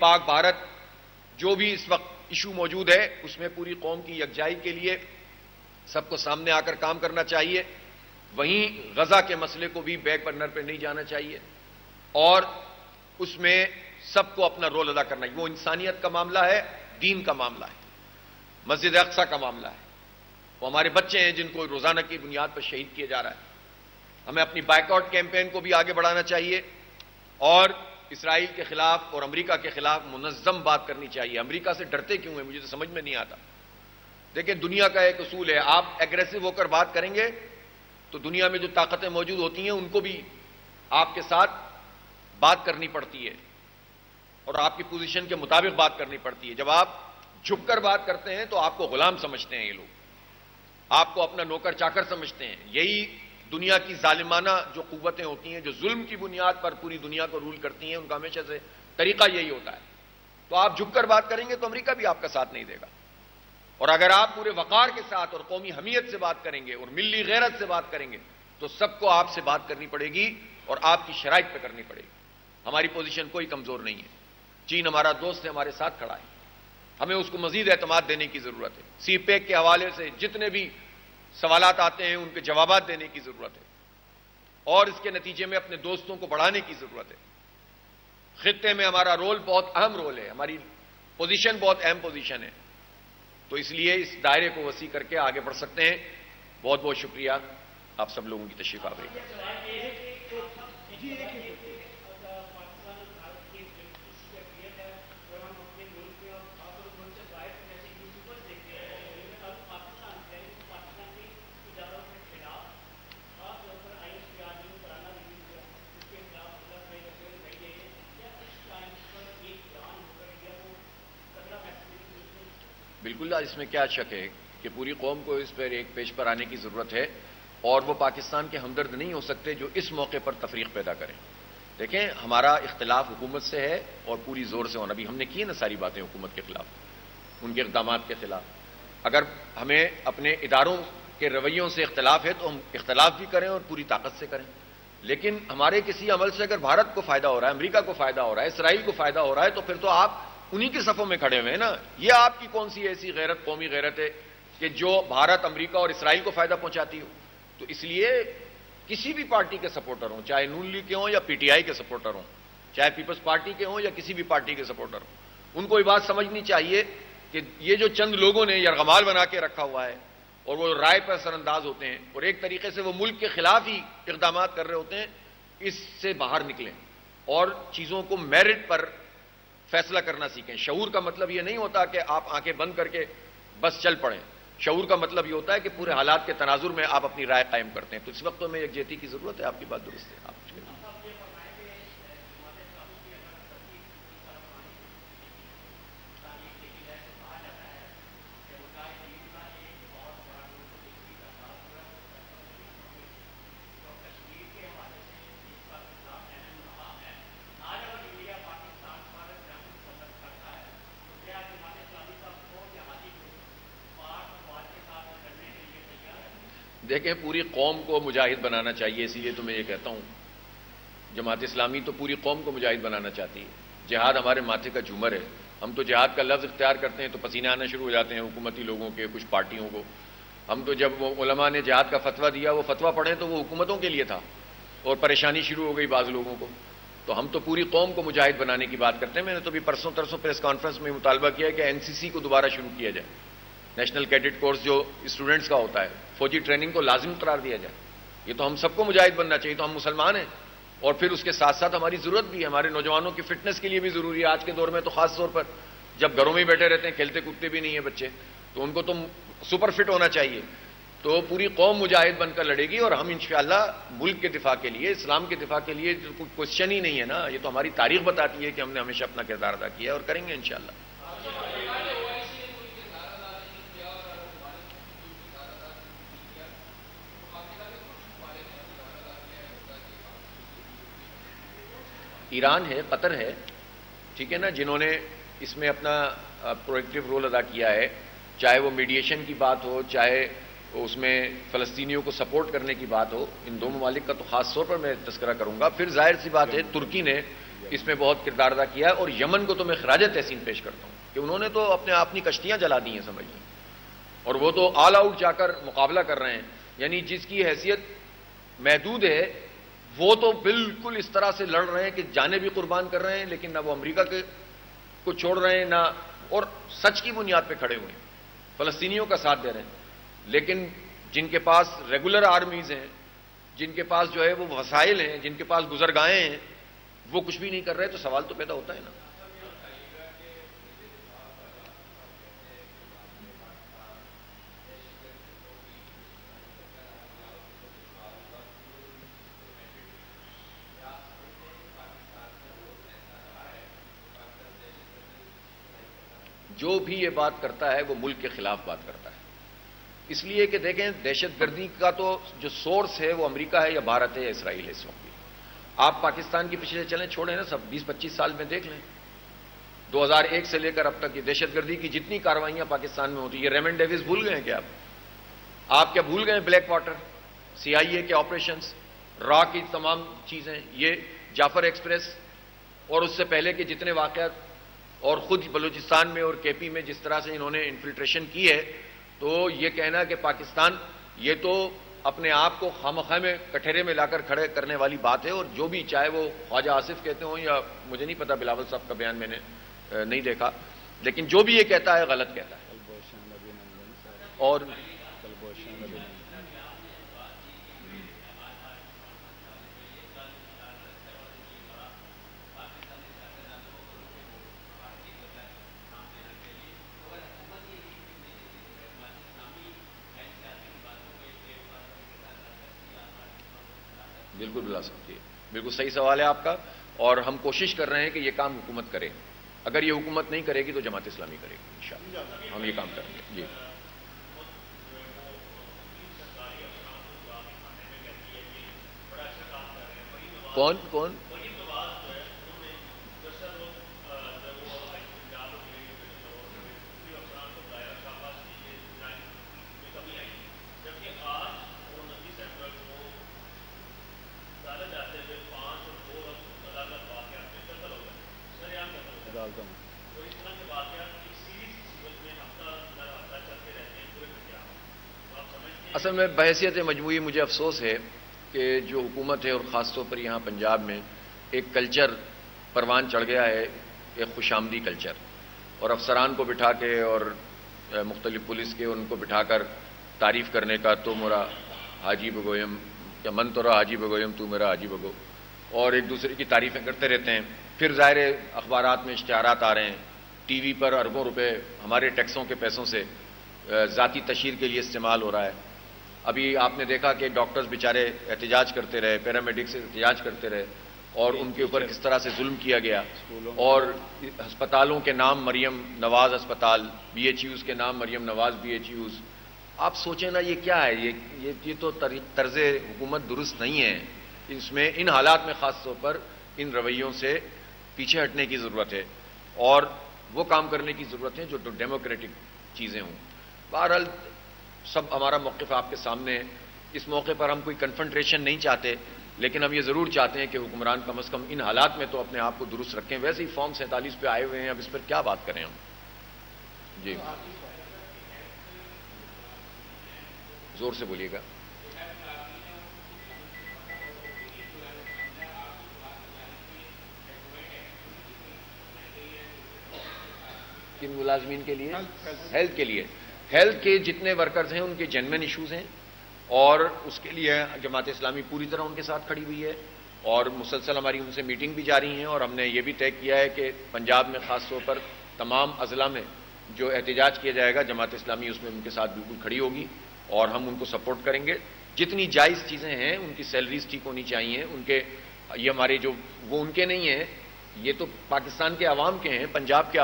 پاک بھارت جو بھی اس وقت ایشو موجود ہے اس میں پوری قوم کی یکجائی کے لیے سب کو سامنے آ کر کام کرنا چاہیے. وہیں غزہ کے مسئلے کو بھی بیک برنر پہ نہیں جانا چاہیے اور اس میں سب کو اپنا رول ادا کرنا ہے. وہ انسانیت کا معاملہ ہے, دین کا معاملہ ہے, مسجد اقصی کا معاملہ ہے. وہ ہمارے بچے ہیں جن کو روزانہ کی بنیاد پر شہید کیا جا رہا ہے. ہمیں اپنی بائیک آؤٹ کیمپین کو بھی آگے بڑھانا چاہیے اور اسرائیل کے خلاف اور امریکہ کے خلاف منظم بات کرنی چاہیے. امریکہ سے ڈرتے کیوں ہیں مجھے تو سمجھ میں نہیں آتا. دیکھیں دنیا کا ایک اصول ہے, آپ ایگریسو ہو کر بات کریں گے تو دنیا میں جو طاقتیں موجود ہوتی ہیں ان کو بھی آپ کے ساتھ بات کرنی پڑتی ہے اور آپ کی پوزیشن کے مطابق بات کرنی پڑتی ہے. جب آپ جھک کر بات کرتے ہیں تو آپ کو غلام سمجھتے ہیں یہ لوگ, آپ کو اپنا نوکر چاکر سمجھتے ہیں. یہی دنیا کی ظالمانہ جو قوتیں ہوتی ہیں جو ظلم کی بنیاد پر پوری دنیا کو رول کرتی ہیں, ان کا ہمیشہ سے طریقہ یہی ہوتا ہے. تو آپ جھک کر بات کریں گے تو امریکہ بھی آپ کا ساتھ نہیں دے گا. اور اگر آپ پورے وقار کے ساتھ اور قومی حمیت سے بات کریں گے اور ملی غیرت سے بات کریں گے تو سب کو آپ سے بات کرنی پڑے گی اور آپ کی شرائط پہ کرنی پڑے گی. ہماری پوزیشن کوئی کمزور نہیں ہے. چین ہمارا دوست ہے, ہمارے ساتھ کھڑا ہے, ہمیں اس کو مزید اعتماد دینے کی ضرورت ہے. سی پیک کے حوالے سے جتنے بھی سوالات آتے ہیں ان کے جوابات دینے کی ضرورت ہے اور اس کے نتیجے میں اپنے دوستوں کو بڑھانے کی ضرورت ہے. خطے میں ہمارا رول بہت اہم رول ہے, ہماری پوزیشن بہت اہم پوزیشن ہے. تو اس لیے اس دائرے کو وسیع کر کے آگے بڑھ سکتے ہیں. بہت بہت شکریہ آپ سب لوگوں کی تشریف آوری کا. بالکل, اس میں کیا شک ہے کہ پوری قوم کو اس پر ایک پیش پر آنے کی ضرورت ہے اور وہ پاکستان کے ہمدرد نہیں ہو سکتے جو اس موقع پر تفریق پیدا کریں. دیکھیں ہمارا اختلاف حکومت سے ہے اور پوری زور سے ہونا. ابھی ہم نے کی نا ساری باتیں حکومت کے خلاف, ان کے اقدامات کے خلاف. اگر ہمیں اپنے اداروں کے رویوں سے اختلاف ہے تو ہم اختلاف بھی کریں اور پوری طاقت سے کریں. لیکن ہمارے کسی عمل سے اگر بھارت کو فائدہ ہو رہا ہے, امریکہ کو فائدہ ہو رہا ہے, اسرائیل کو فائدہ ہو رہا ہے تو پھر تو آپ انہی کے صفوں میں کھڑے ہوئے ہیں نا. یہ آپ کی کون سی ایسی غیرت, قومی غیرت ہے کہ جو بھارت, امریکہ اور اسرائیل کو فائدہ پہنچاتی ہو؟ تو اس لیے کسی بھی پارٹی کے سپورٹر ہوں, چاہے نون لیگ کے ہوں یا پی ٹی آئی کے سپورٹر ہوں, چاہے پیپلز پارٹی کے ہوں یا کسی بھی پارٹی کے سپورٹر ہوں, ان کو یہ بات سمجھنی چاہیے کہ یہ جو چند لوگوں نے یرغمال بنا کے رکھا ہوا ہے اور وہ رائے پر اثر انداز ہوتے ہیں اور ایک طریقے سے وہ ملک کے خلاف ہی اقدامات کر رہے ہوتے ہیں, اس سے باہر نکلیں اور چیزوں کو میرٹ پر فیصلہ کرنا سیکھیں. شعور کا مطلب یہ نہیں ہوتا کہ آپ آنکھیں بند کر کے بس چل پڑیں. شعور کا مطلب یہ ہوتا ہے کہ پورے حالات کے تناظر میں آپ اپنی رائے قائم کرتے ہیں. تو اس وقت تو میں یکجہتی کی ضرورت ہے. آپ کی بات درست ہے. آپ دیکھیں پوری قوم کو مجاہد بنانا چاہیے, اسی لیے تو میں یہ کہتا ہوں جماعت اسلامی تو پوری قوم کو مجاہد بنانا چاہتی ہے. جہاد ہمارے ماتھے کا جھومر ہے. ہم تو جہاد کا لفظ اختیار کرتے ہیں تو پسینے آنا شروع ہو جاتے ہیں حکومتی لوگوں کے, کچھ پارٹیوں کو. ہم تو جب وہ علماء نے جہاد کا فتویٰ دیا, وہ فتویٰ پڑھیں تو وہ حکومتوں کے لیے تھا اور پریشانی شروع ہو گئی بعض لوگوں کو. تو ہم تو پوری قوم کو مجاہد بنانے کی بات کرتے ہیں. میں نے تو بھی پرسوں پریس کانفرنس میں مطالبہ کیا ہے کہ این سی سی کو دوبارہ شروع کیا جائے. نیشنل کیڈٹ کورس جو اسٹوڈنٹس کا ہوتا ہے, فوجی ٹریننگ کو لازم قرار دیا جائے. یہ تو ہم سب کو مجاہد بننا چاہیے. تو ہم مسلمان ہیں اور پھر اس کے ساتھ ساتھ ہماری ضرورت بھی ہے, ہمارے نوجوانوں کی فٹنس کے لیے بھی ضروری ہے. آج کے دور میں تو خاص طور پر جب گھروں میں ہی بیٹھے رہتے ہیں, کھیلتے کودتے بھی نہیں ہیں بچے, تو ان کو تو سپر فٹ ہونا چاہیے. تو پوری قوم مجاہد بن کر لڑے گی اور ہم انشاءاللہ ملک کے دفاع کے لیے, اسلام کے دفاع کے لیے کوئی کوشچن ہی نہیں ہے نا. یہ تو ہماری تاریخ بتاتی ہے کہ ہم نے ہمیشہ اپنا کردار ادا کیا ہے اور کریں گے انشاءاللہ. ایران ہے, قطر ہے, ٹھیک ہے نا, جنہوں نے اس میں اپنا پرویکٹیو رول ادا کیا ہے. چاہے وہ میڈیشن کی بات ہو, چاہے اس میں فلسطینیوں کو سپورٹ کرنے کی بات ہو. ان دو ممالک کا تو خاص طور پر میں تذکرہ کروں گا. پھر ظاہر سی بات ہے ترکی نے اس میں بہت کردار ادا کیا ہے، اور یمن کو تو میں خراج تحسین پیش کرتا ہوں کہ انہوں نے تو اپنی کشتیاں جلا دی ہیں سمجھیے، اور وہ تو آل آؤٹ جا کر مقابلہ کر رہے ہیں، یعنی جس کی حیثیت محدود ہے وہ تو بالکل اس طرح سے لڑ رہے ہیں کہ جانیں بھی قربان کر رہے ہیں، لیکن نہ وہ امریکہ کو چھوڑ رہے ہیں، نہ اور سچ کی بنیاد پہ کھڑے ہوئے ہیں، فلسطینیوں کا ساتھ دے رہے ہیں۔ لیکن جن کے پاس ریگولر آرمیز ہیں، جن کے پاس جو ہے وہ وسائل ہیں، جن کے پاس گزرگاہیں ہیں، وہ کچھ بھی نہیں کر رہے، تو سوال تو پیدا ہوتا ہے نا۔ جو بھی یہ بات کرتا ہے وہ ملک کے خلاف بات کرتا ہے، اس لیے کہ دیکھیں دہشت گردی کا تو جو سورس ہے وہ امریکہ ہے یا بھارت ہے یا اسرائیل ہے اس وقت بھی۔ آپ پاکستان کی پچھلے چلیں چھوڑیں نا، سب 20-25 سال میں دیکھ لیں، 2001 سے لے کر اب تک یہ دہشت گردی کی جتنی کارروائیاں پاکستان میں ہوتی ہیں، یہ ریمنڈ ڈیوس بھول گئے ہیں کیا آپ کیا بھول گئے ہیں بلیک واٹر، CIA کے آپریشنز، را کی تمام چیزیں، یہ جعفر ایکسپریس، اور اس سے پہلے کے جتنے واقعات، اور خود بلوچستان میں اور KP میں جس طرح سے انہوں نے انفلٹریشن کی ہے، تو یہ کہنا کہ پاکستان یہ تو اپنے آپ کو خامخواہ میں کٹہرے میں لا کر کھڑے کرنے والی بات ہے، اور جو بھی چاہے وہ خواجہ آصف کہتے ہوں یا مجھے نہیں پتا، بلاول صاحب کا بیان میں نے نہیں دیکھا، لیکن جو بھی یہ کہتا ہے غلط کہتا ہے۔ اور بالکل بلا سکتی ہے، بالکل صحیح سوال ہے آپ کا، اور ہم کوشش کر رہے ہیں کہ یہ کام حکومت کرے، اگر یہ حکومت نہیں کرے گی تو جماعت اسلامی کرے گی انشاءاللہ، ہم یہ کام کریں گے۔ جی کون اصل میں بحیثیت مجموعی مجھے افسوس ہے کہ جو حکومت ہے، اور خاص طور پر یہاں پنجاب میں ایک کلچر پروان چڑھ گیا ہے، ایک خوش آمدی کلچر، اور افسران کو بٹھا کے اور مختلف پولیس کے ان کو بٹھا کر تعریف کرنے کا، تو میرا حاجی بگویم یا من تو رہا حاجی بگویم تو میرا حاجی بگو، اور ایک دوسرے کی تعریفیں کرتے رہتے ہیں۔ پھر ظاہر اخبارات میں اشتہارات آ رہے ہیں، ٹی وی پر اربوں روپے ہمارے ٹیکسوں کے پیسوں سے ذاتی تشہیر کے لیے استعمال ہو رہا ہے۔ ابھی آپ نے دیکھا کہ ڈاکٹرز بیچارے احتجاج کرتے رہے، پیرامیڈکس احتجاج کرتے رہے، اور ان کے اوپر کس طرح سے ظلم کیا گیا، اور ہسپتالوں کے نام مریم نواز ہسپتال، BHUs کے نام مریم نواز BHUs۔ آپ سوچیں نا یہ کیا ہے، یہ تو طرز حکومت درست نہیں ہے، اس میں ان حالات میں خاص طور پر ان رویوں سے پیچھے ہٹنے کی ضرورت ہے، اور وہ کام کرنے کی ضرورت ہے جو ڈیموکریٹک چیزیں ہوں۔ بہرحال سب ہمارا موقف آپ کے سامنے ہے، اس موقع پر ہم کوئی کنفرنٹریشن نہیں چاہتے، لیکن ہم یہ ضرور چاہتے ہیں کہ حکمران کم از کم ان حالات میں تو اپنے آپ کو درست رکھیں۔ ویسے ہی فارم 47 پہ آئے ہوئے ہیں، اب اس پر کیا بات کریں ہم؟ جی زور سے بولیے گا۔ کن ملازمین کے لیے؟ ہیلتھ کے لیے، ہیلتھ کے جتنے ورکرز ہیں ان کے جینوین ایشوز ہیں، اور اس کے لیے جماعت اسلامی پوری طرح ان کے ساتھ کھڑی ہوئی ہے، اور مسلسل ہماری ان سے میٹنگ بھی جاری ہیں، اور ہم نے یہ بھی طے کیا ہے کہ پنجاب میں خاص طور پر تمام اضلاع میں جو احتجاج کیا جائے گا جماعت اسلامی اس میں ان کے ساتھ بالکل کھڑی ہوگی، اور ہم ان کو سپورٹ کریں گے۔ جتنی جائز چیزیں ہیں، ان کی سیلریز ٹھیک ہونی چاہیے، ان کے یہ ہمارے جو وہ ان کے نہیں ہیں، یہ تو پاکستان کے عوام کے ہیں، پنجاب کے عوام